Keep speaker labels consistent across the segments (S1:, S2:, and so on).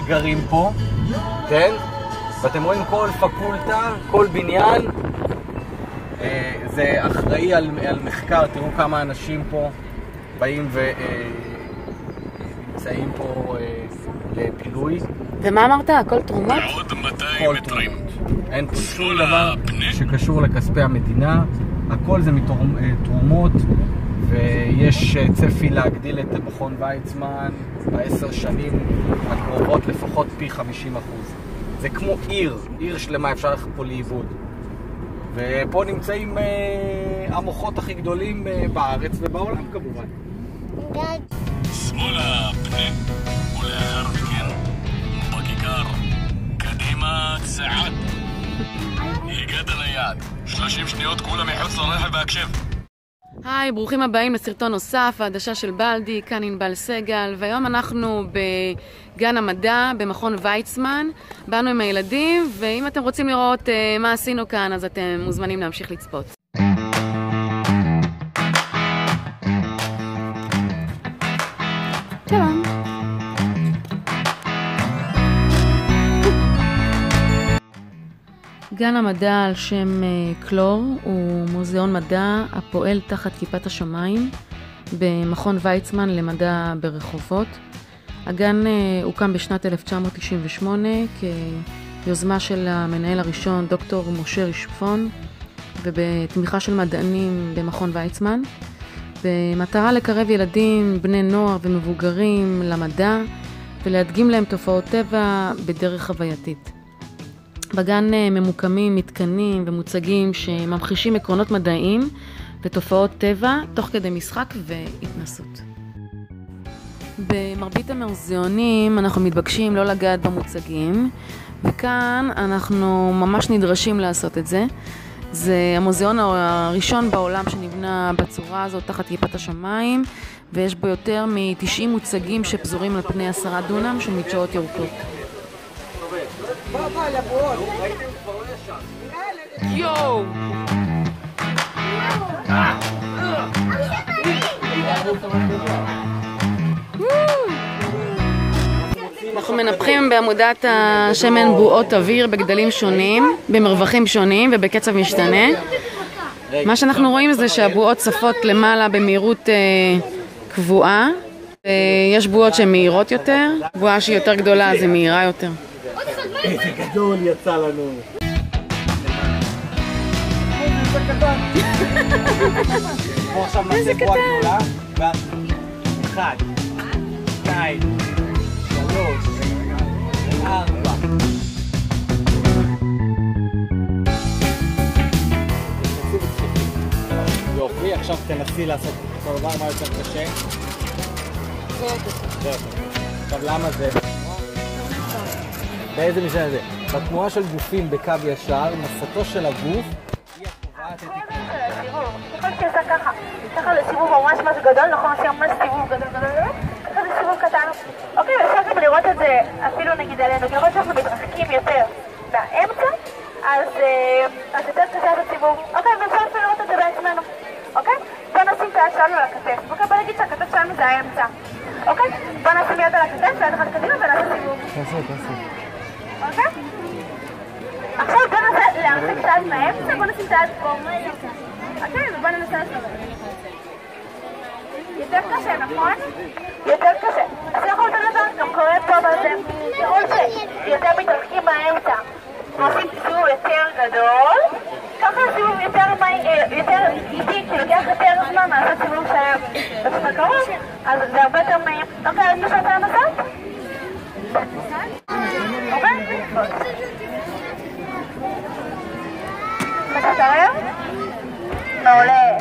S1: גרים פה, כן? ואתם רואים כל פקולטה, כל בניין, זה אחראי על מחקר. תראו כמה אנשים פה באים ונמצאים פה לפילוי.
S2: ומה אמרת? הכל תרומות?
S1: כל תרומות. אין פה שום דבר שקשור לכספי המדינה, הכל זה מתרומות, ויש צפי להגדיל את מכון ויצמן ב10 שנים הקרובות לפחות פי 50%. זה כמו עיר שלמה, אפשר ללכת פה לאיבוד. ופה נמצאים המוחות הכי גדולים בארץ ובעולם כמובן.
S3: שמאלה פנה, ולאחר מכן בכיכר, קדימה צעד. הגעת ליעד, 30 שניות כולה מחוץ לרכב והקשב.
S2: היי, ברוכים הבאים לסרטון נוסף, העדשה של בלדי, כאן ענבל סגל, והיום אנחנו בגן המדע, במכון ויצמן. באנו עם הילדים, ואם אתם רוצים לראות מה עשינו כאן, אז אתם מוזמנים להמשיך לצפות. שלום. גן המדע על שם קלור הוא מוזיאון מדע הפועל תחת כיפת השמיים במכון ויצמן למדע ברחובות. הגן הוקם בשנת 1998 כיוזמה של המנהל הראשון דוקטור משה רישפון ובתמיכה של מדענים במכון ויצמן, במטרה לקרב ילדים, בני נוער ומבוגרים למדע ולהדגים להם תופעות טבע בדרך חווייתית. בגן ממוקמים מתקנים ומוצגים שממחישים עקרונות מדעיים ותופעות טבע תוך כדי משחק והתנסות. במרבית המוזיאונים אנחנו מתבקשים לא לגעת במוצגים, וכאן אנחנו ממש נדרשים לעשות את זה. זה המוזיאון הראשון בעולם שנבנה בצורה הזאת תחת כיפת השמיים, ויש בו יותר מ-90 מוצגים שפזורים על פני 10 דונם של מדשאות ירוקות. יואו! אנחנו מנפחים בעמודת השמן בועות אוויר בגדלים שונים, במרווחים שונים ובקצב משתנה. מה שאנחנו רואים זה שהבועות צפות למעלה במהירות קבועה. יש בועות שהן מהירות יותר, בועה שהיא יותר גדולה אז היא מהירה יותר.
S1: איזה גדול יצא לנו. איזה קטן. בואו עכשיו נעשה בועה גדולה. 1, 2, 3, 4. יופי, עכשיו תנסי לעשות כל דבר מה יותר קשה. עכשיו למה זה? באיזה משנה זה? בתנועה של גופים בקו ישר, מסתו של הגוף היא הקובעת את
S4: תראו, ככל שעשה ככה, ככה לסיבוב ממש משהו גדול, נכון? עושה ממש סיבוב גדול, ככה זה סיבוב קטן. אוקיי, אפשר גם לראות את זה אפילו נגיד עלינו, לראות שאנחנו מתרחקים יותר מהאמצע, אז יותר קשה את הסיבוב. אוקיי, ואפשר אפילו לראות את זה בעצמנו. אוקיי? בוא נשים את היד שלנו על הכתף. אוקיי, בוא נגיד שהכתף שלנו זה האמצע. אוקיי? בוא נשים יד על הכתף, יד אחת קדימה ונעשה סיבוב.
S1: תעשו.
S4: אוקיי? עכשיו בוא ננסה להרחיק את היד מהאמצע, בוא נשים את היד פה. אוקיי, ובוא ננסה לסובב. יותר קשה, נכון? יותר קשה. אז אנחנו אותו דבר, גם קורה פה בזה. תראו שיותר מתרחקים מהאמצע. עושים סיבוב יותר גדול, ככה סיבוב יותר איטי, כשלוקח יותר זמן לעשות סיבוב שלם בצד הקרוב, אז זה הרבה יותר מהיר. אוקיי, אז נשאר את הנסות? אוקיי? מתקרב? מעולה.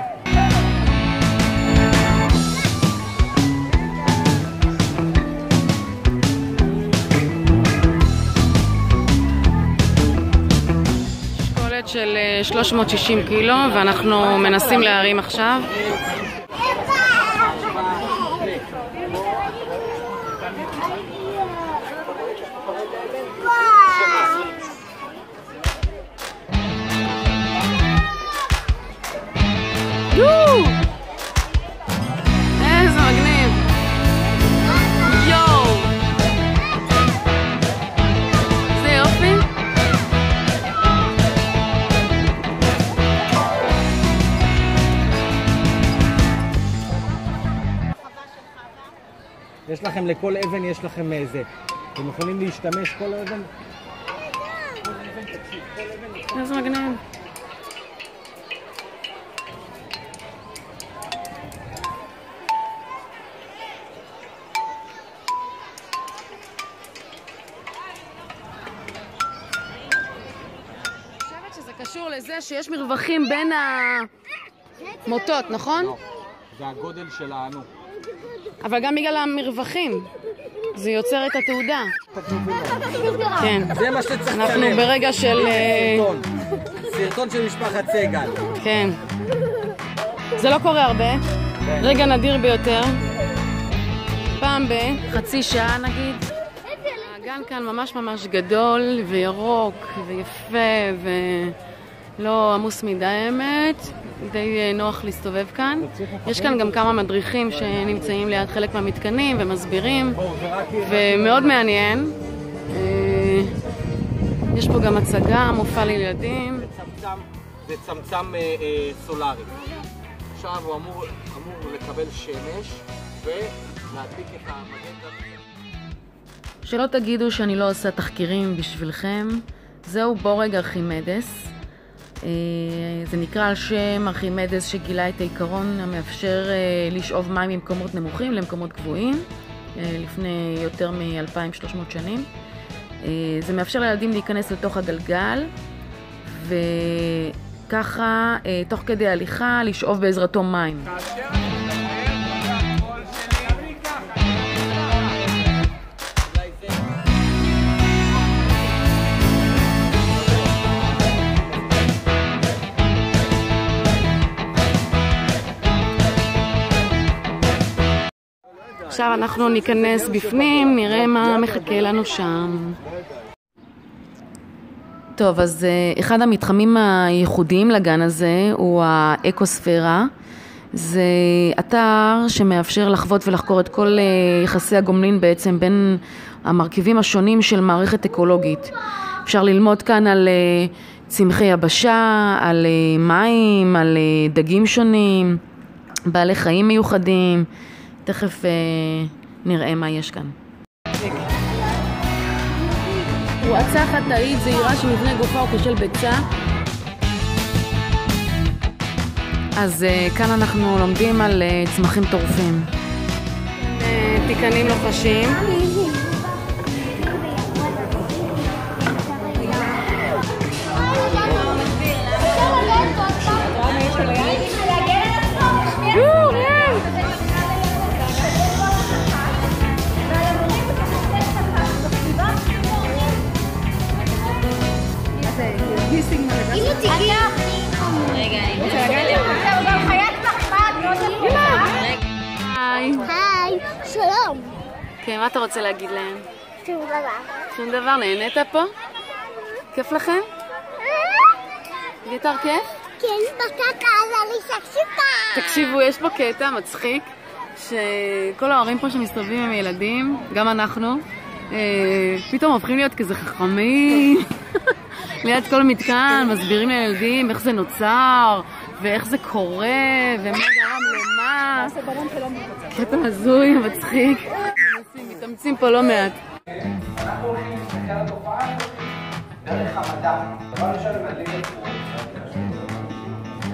S2: של 360 קילו, ואנחנו מנסים להרים עכשיו. איזה מגניב. יואו.
S1: לכם, לכל אבן יש לכם זה. אתם יכולים להשתמש כל אבן.
S2: איזה מגניב. קשור לזה שיש מרווחים בין המוטות, נכון?
S1: לא, זה הגודל של הענו.
S2: אבל גם בגלל המרווחים, זה יוצר את התעודה. כן.
S1: זה מה שצריך להם.
S2: אנחנו ברגע של...
S1: סרטון של משפחת סגל.
S2: כן. זה לא קורה הרבה. רגע נדיר ביותר. פעם בחצי שעה נגיד. הגן כאן ממש ממש גדול וירוק ויפה ולא עמוס מדי האמת, די נוח להסתובב כאן. יש כאן גם כמה מדריכים שנמצאים ליד חלק מהמתקנים ומסבירים ומאוד מעניין. יש פה גם הצגה, מופע לילדים.
S1: זה צמצם סולארי. עכשיו הוא אמור לקבל שמש ולהדליק את המגן.
S2: שלא תגידו שאני לא עושה תחקירים בשבילכם, זהו בורג ארכימדס. זה נקרא על שם ארכימדס שגילה את העיקרון המאפשר לשאוב מים ממקומות נמוכים למקומות גבוהים לפני יותר מ-2300 שנים. זה מאפשר לילדים להיכנס לתוך הגלגל וככה תוך כדי הליכה לשאוב בעזרתו מים. עכשיו אנחנו ניכנס בפנים, נראה מה מחכה לנו שם. טוב, אז אחד המתחמים הייחודיים לגן הזה הוא האקוספירה. זה אתר שמאפשר לחוות ולחקור את כל יחסי הגומלין בעצם בין המרכיבים השונים של מערכת אקולוגית. אפשר ללמוד כאן על צמחי יבשה, על מים, על דגים שונים, בעלי חיים מיוחדים. תכף נראה מה יש כאן. הוא עצה חטאית זהירה שמבנה גופה הוא כשל ביצה. אז כאן אנחנו לומדים על צמחים טורפים. תיקנים לוחשים.
S5: היי, שלום.
S2: כן, מה אתה רוצה להגיד להם?
S5: שום דבר.
S2: שום דבר, נהנית פה? כיף לכם? גיטר כיף?
S5: כן, בקקה עלה לי שקשוקה.
S2: תקשיבו, יש פה קטע מצחיק שכל ההורים פה שמסתובבים עם ילדים, גם אנחנו, פתאום הופכים להיות כזה חכמים ליד כל מתקן, מסבירים לילדים איך זה נוצר ואיך זה קורה ומה גרם למה. קטע הזוי, מצחיק. מתאמצים פה לא מעט.
S1: אנחנו הולכים להסתכל על התופעה דרך המדע. דבר ראשון למדליק את זה.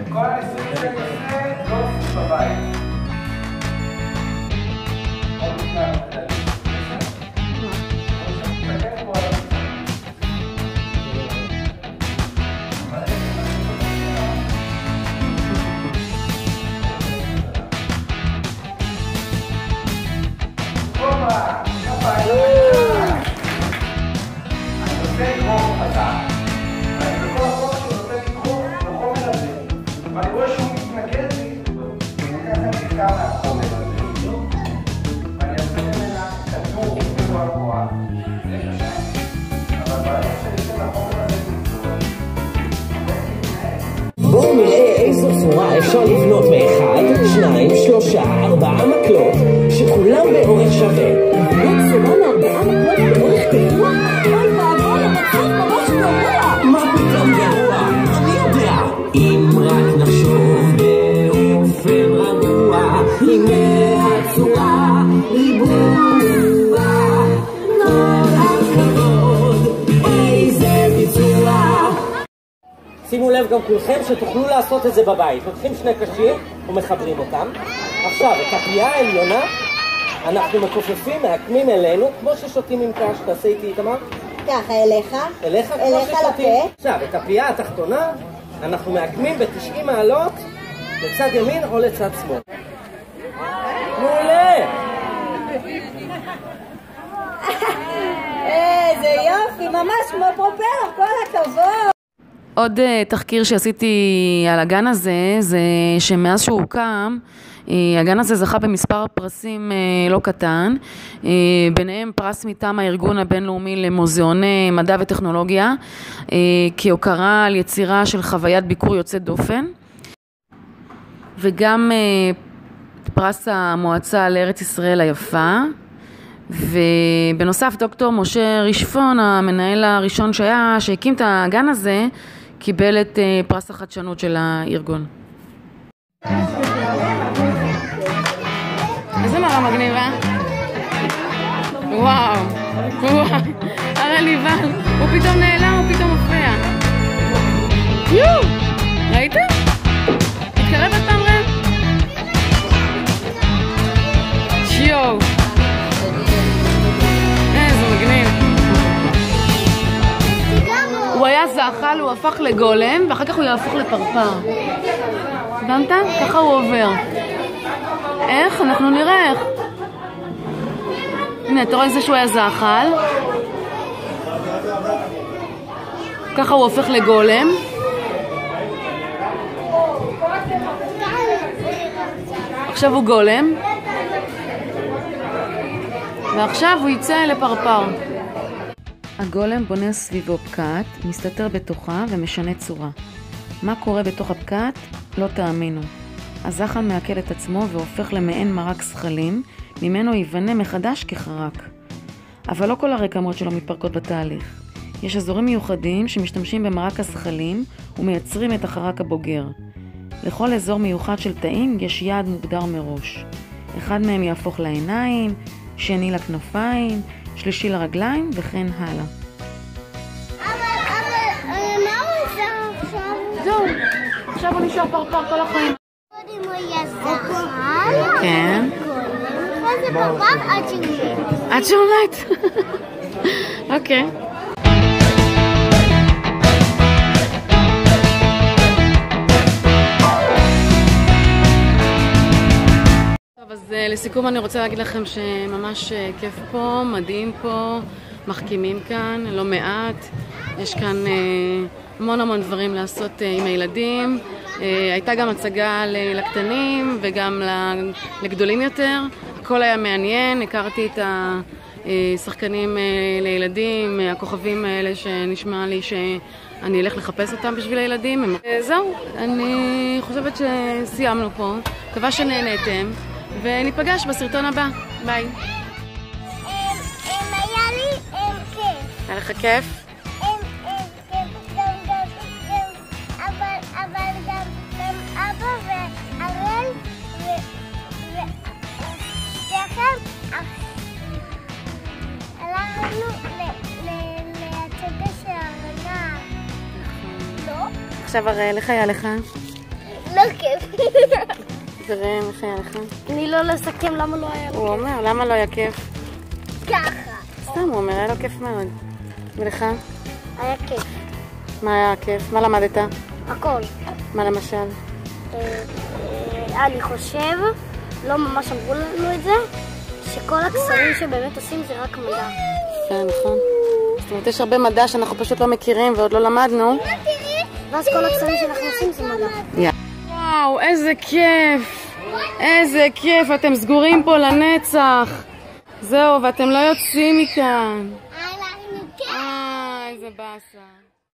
S1: את כל הניסויים שאני עושה לא עושים בבית. עוד לפני המדליק.
S6: בואו נראה איזו צורה אפשר לבנות מאחד, שניים, שלושה, ארבעה מקלות שכולם באורך שווה.
S5: לא צורה מארבעה מקלות באורך גרוע? אוי ואבוי, המצב ממש גרוע.
S6: מה פתאום גרוע? אני יודע. אם רק נחשוב באופן רגוע, הנה הצורה ריבוע שימו לב גם כולכם שתוכלו לעשות את זה בבית. לוקחים שני קשים ומחברים אותם. עכשיו, את הפליאה העליונה אנחנו מכופפים, מעקמים אלינו, כמו ששותים עם קש. תעשה איתי, תמר.
S5: ככה, אליך.
S6: אליך לפה. עכשיו, את הפליאה התחתונה אנחנו מעקמים ב-90 מעלות לצד ימין או לצד שמאל. מעולה!
S5: איזה יופי, ממש כמו פרופלר, כל הכבוד.
S2: עוד תחקיר שעשיתי על הגן הזה, זה שמאז שהוא הוקם, הגן הזה זכה במספר פרסים לא קטן, ביניהם פרס מטעם הארגון הבינלאומי למוזיאוני מדע וטכנולוגיה, כהוקרה על יצירה של חוויית ביקור יוצאת דופן, וגם פרס המועצה לארץ ישראל היפה, ובנוסף דוקטור משה רישפון, המנהל הראשון שהקים את הגן הזה, קיבל את פרס החדשנות של הארגון. איזה מראה מגניבה. וואו, הרי ליבל, הוא פתאום נעלם, הוא פתאום מופיע. יו, ראיתם? התקרב עוד פעם רם? שיו. איזה מגניב. הוא היה זחל, הוא הפך לגולם, ואחר כך הוא יהפוך לפרפר. הבנת? ככה הוא עובר. איך? אנחנו נראה איך. הנה, אתה רואה זה שהוא היה זחל. ככה הוא הופך לגולם. עכשיו הוא גולם. ועכשיו הוא יצא לפרפר. הגולם בונה סביבו פקעת, מסתתר בתוכה ומשנה צורה. מה קורה בתוך הפקעת? לא תאמינו. הזחל מעכל את עצמו והופך למעין מרק זחלים, ממנו ייבנה מחדש כחרק. אבל לא כל הרקמות שלו מתפרקות בתהליך. יש אזורים מיוחדים שמשתמשים במרק הזחלים ומייצרים את החרק הבוגר. לכל אזור מיוחד של תאים יש יעד מוגדר מראש. אחד מהם יהפוך לעיניים, שני לכנפיים, שלישי לרגליים וכן הלאה.
S7: אבל מה הוא עושה עכשיו?
S2: זהו, עכשיו הוא נשאר פרפר כל החיים.
S7: קודם הוא יהיה זחל,
S2: כן.
S7: וזה פרפר עד שהוא מת.
S2: עד שהוא מת. אוקיי. אז לסיכום אני רוצה להגיד לכם שממש כיף פה, מדהים פה, מחכימים כאן, לא מעט. יש כאן המון דברים לעשות עם הילדים. הייתה גם הצגה לקטנים וגם לגדולים יותר. הכל היה מעניין, הכרתי את השחקנים לילדים, הכוכבים האלה שנשמע לי שאני אלך לחפש אותם בשביל הילדים. זהו, אני חושבת שסיימנו פה. מקווה שנהנתם. וניפגש בסרטון הבא. ביי.
S7: היה לי כיף.
S2: היה לך כיף?
S7: אבל גם אבא והראל ושכם הלכנו להצגה של הרנר. לא?
S2: עכשיו הראל, איך היה לך?
S7: לא כיף.
S2: תראה, איך היה לך?
S7: אני לא לסכם למה לא היה כיף.
S2: הוא אומר, למה לא היה כיף?
S7: ככה.
S2: סתם, הוא אומר, היה לו כיף מאוד. ולך?
S7: היה כיף.
S2: מה היה כיף? מה למדת?
S7: הכל.
S2: מה למשל?
S7: אני חושב, לא ממש אמרו לנו את זה, שכל הקסמים שבאמת עושים זה רק מדע.
S2: כן, נכון. זאת אומרת, יש הרבה מדע שאנחנו פשוט לא מכירים ועוד לא למדנו.
S7: ואז כל הקסמים שאנחנו עושים זה מדע.
S2: וואו, איזה כיף! איזה כיף, אתם סגורים פה לנצח. זהו, ואתם לא יוצאים מכאן. איזה באסה.